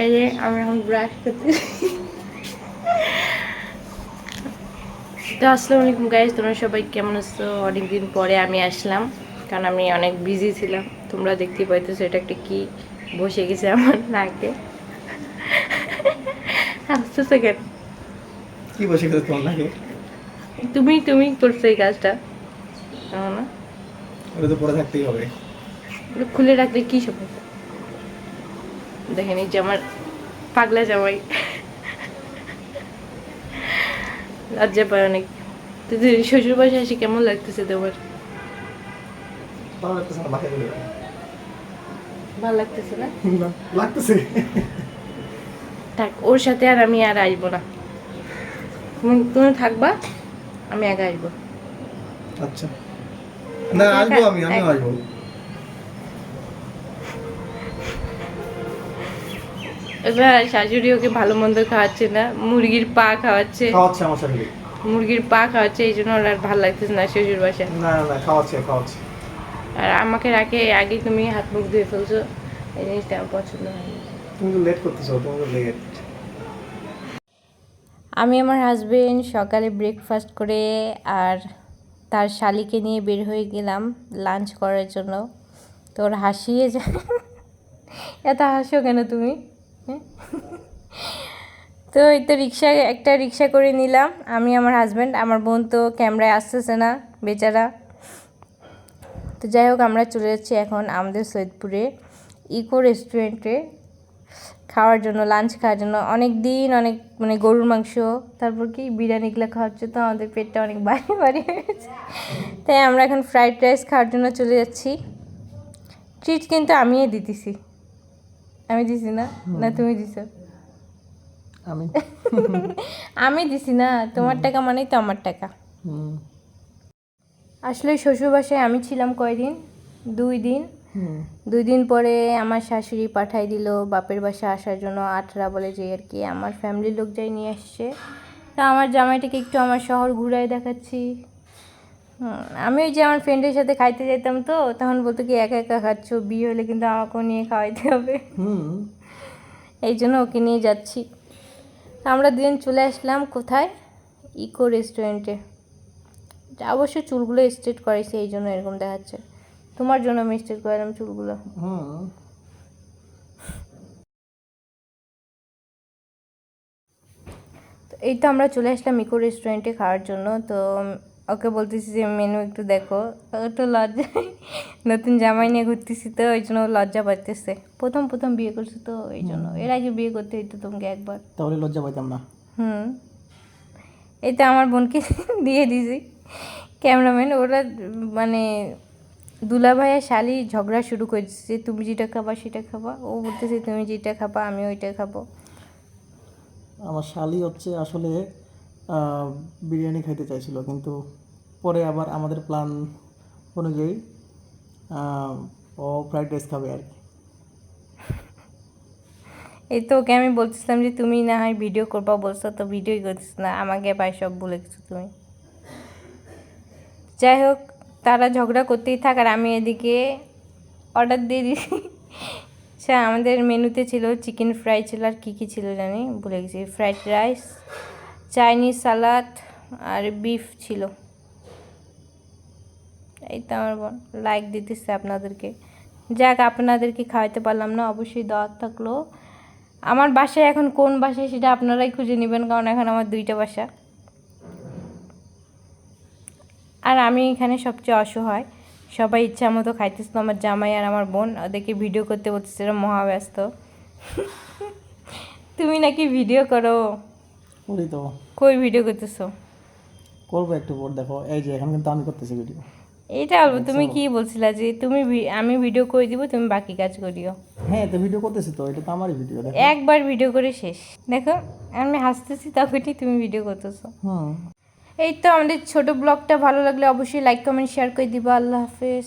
এই যে আমি এখন ব্রাশ করতেছি। তো আসসালামু আলাইকুম গাইজ, তোমরা সবাই কেমন আছো? অনেকদিন পরে আমি আসলাম, কারণ আমি অনেক বিজি ছিলাম। তোমরা দেখতেই পাইতেছো এটা একটা কি বসে গেছে আমার নাকে। হাসতেছো কেন? কি বসে গেছে তোমার নাকি? তুমি করছো এই কাজটা, না? ওটা তো পরে থাকতেই হবে। ওটা খুলে রাখলে কি সব দেখেন, এই যে আমার পাগলা জামাই লজ্জা পায় অনেক। তো শ্বশুর বাসায় এসে কেমন লাগতেছে তোমার? ভালো লাগতেছে না, বাসায় চলে যাবো। ভালো লাগতেছে না? না, লাগতেছে। থাক, ওর সাথে আর আমি আর আসবো না। তুমি থাকবা, আমি একা আসবো। আচ্ছা, না আসবো, আমিও আসবো। এবার শাশুড়ি ওকে ভালো মন্দ খাওয়াচ্ছে না, মুরগির পা খাওয়াচ্ছে। খাওয়াচ্ছে আমার শাশুড়ি। মুরগির পা খাওয়াচ্ছে, এই জন্য ওর আর ভালো লাগতেছে না শ্বশুর বাসায়। না না, খাওয়াচ্ছে। আর আমাকে রাখে আগে তুমি হাত মুখ ধুয়ে ফেলছো, এই জিনিসটা আমার পছন্দ হয়নি। তুমি তো লেট করতেছো, তুমি তো লেট। আমি আমার হাজবেন্ড সকালে ব্রেকফাস্ট করে আর তার শালিকে নিয়ে বের হয়ে গেলাম লাঞ্চ করার জন্য। তো ওর হাসিয়ে যায়। এত হাসো কেন তুমি? হ্যাঁ? তো এই তো একটা রিক্সা করে নিলাম আমি, আমার হাজব্যান্ড। আমার বোন তো ক্যামেরায় আসতেছে না বেচারা। তো যাই হোক, আমরা চলে যাচ্ছি এখন আমাদের সৈয়দপুরে ইকো রেস্টুরেন্টে খাওয়ার জন্য, লাঞ্চ খাওয়ার জন্য। অনেক মানে গরুর মাংস, তারপর কি বিরিয়ানিগুলো খাওয়াচ্ছে, তো আমাদের পেটটা অনেক ভারী ভারী হয়েছে। তাই আমরা এখন ফ্রাইড রাইস খাওয়ার জন্য চলে যাচ্ছি। ট্রিট কিন্তু আমিই দিতেছি। আমি দিছি না? না তুমি দিছো? আমি আমি দিছি না, তোমার টাকা মানেই তো আমার টাকা। আসলে শ্বশুর বাসায় আমি ছিলাম কয়দিন, 2 দিন। 2 দিন পরে আমার শাশুড়ি পাঠাই দিল বাপের বাসা আসার জন্য। আটরা বলে যে আর কি, আমার ফ্যামিলির লোক যাই নিয়ে আসছে। তা আমার জামাইটাকে একটু আমার শহর ঘুরাই দেখাচ্ছি। আমি ওই যে আমার ফ্রেন্ডের সাথে খাইতে যেতাম, তো তখন বলতো কি একা একা খাচ্ছ, বিয়ে হলে কিন্তু আমাকেও নিয়ে খাওয়াইতে হবে। এই জন্য ওকে নিয়ে যাচ্ছি। তা আমরা 2 দিন চলে আসলাম কোথায়, ইকো রেস্টুরেন্টে। অবশ্য চুলগুলো স্ট্রেট করাইছে, এই জন্য এরকম দেখাচ্ছে। তোমার জন্য আমি স্ট্রেট করালাম চুলগুলো। তো এই তো আমরা চলে আসলাম ইকো রেস্টুরেন্টে খাওয়ার জন্য। তো ওকে বলতেছি যে মেনু একটু দেখো। একটু লজ্জা, নতুন জামাই নিয়ে ঘুরতেছি তো ওই জন্য লজ্জা পাইতেছে। প্রথম বিয়ে করছে তো এই জন্য। এর আগে বিয়ে করতে হইতো তোমাকে একবার, তাহলে লজ্জা পাইতাম না। এই তো আমার বোনকে দিয়ে দিয়েছি ক্যামেরাম্যান। ওরা মানে দুলা ভাইয়া শালি ঝগড়া শুরু করে দিচ্ছে, তুমি যেটা খাবা সেটা খাবা। ও বলতেছে তুমি যেটা খাবা আমি ওইটা খাবো। আমার শালি হচ্ছে আসলে বিরিয়ানি খাইতে চাইছিল, কিন্তু পরে আবার আমাদের প্ল্যান অনুযায়ী ও ফ্রাইড রাইস খাবে আর কি। এই তো ওকে আমি বলতেছিলাম যে তুমি না হয় ভিডিও করবা, বলছো তো ভিডিওই করছিস না, আমাকে পাই সব বলে কিছু তুমি। যাই হোক, তারা ঝগড়া করতেই থাক আর আমি এদিকে অর্ডার দিয়ে দিছি। আচ্ছা, আমাদের মেনুতে ছিল চিকেন ফ্রাই ছিল, আর কী কী ছিল জানি ভুলে গেছি। ফ্রাইড রাইস, চাইনিজ সালাদ আর বিফ ছিল। এই তো আমার বোন লাইক দিতেছে আপনাদেরকে। যাক, আপনাদেরকে খাওয়াইতে পারলাম না, অবশ্যই দাওয়াত থাকলো। আমার বাসায় এখন কোন বাসায় সেটা আপনারাই খুঁজে নেবেন, কারণ এখন আমার 2টা বাসা। আর আমি এখানে সবচেয়ে অসহায়, সবাই ইচ্ছা মতো খাইতেছিল। আমার জামাই আর আমার বোন, ওদেরকে ভিডিও করতে বলতেছে, মহাব্যস্ত। তুমি নাকি ভিডিও করো? করি তো। কই ভিডিও করতেছো? করবো একটু পর, দেখো এই যে এখন কিন্তু আমি করতেছি ভিডিও। এইটা বলবো, তুমি কি বলছিলা যে আমি ভিডিও করে দিব, তুমি বাকি কাজ করিও। হ্যাঁ, তো ভিডিও করতেছি তো, এটা তো আমারই ভিডিও, দেখো। একবার ভিডিও করে শেষ। দেখো আমি হাসতেছি তখনই তুমি ভিডিও করতেছো। এই তো আমাদের ছোট ব্লগটা ভালো লাগলে অবশ্যই লাইক কমেন্ট শেয়ার করে দিবা। আল্লাহ হাফেজ।